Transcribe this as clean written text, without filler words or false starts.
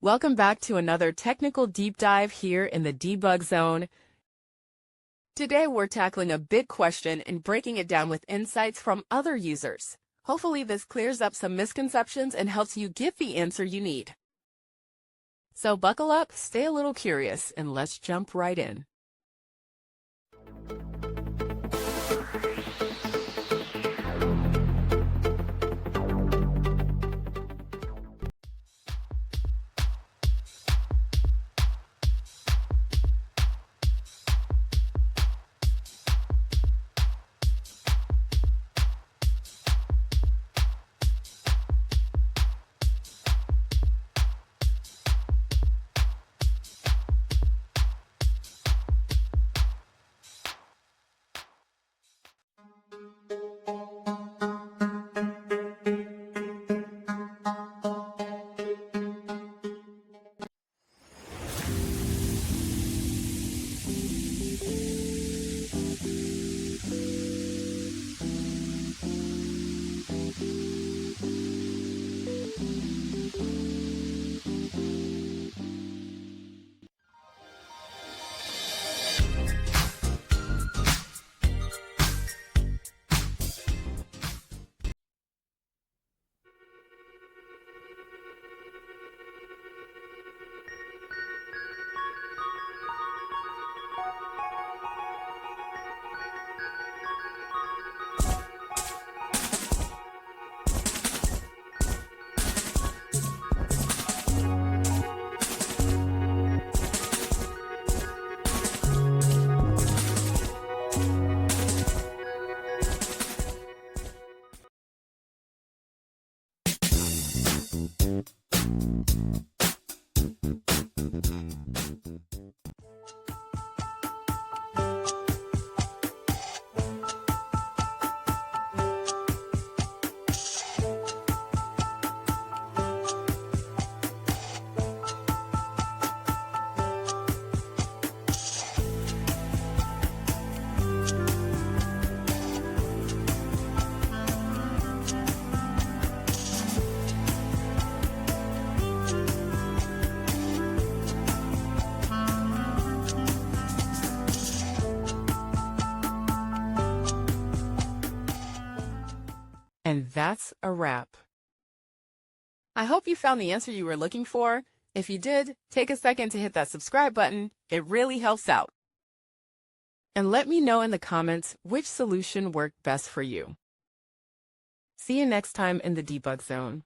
Welcome back to another technical deep dive here in the debug zone. Today we're tackling a big question and breaking it down with insights from other users. Hopefully this clears up some misconceptions and helps you get the answer you need. So buckle up, stay a little curious, and let's jump right in. And that's a wrap. I hope you found the answer you were looking for. If you did, take a second to hit that subscribe button. It really helps out. And let me know in the comments which solution worked best for you. See you next time in the debug zone.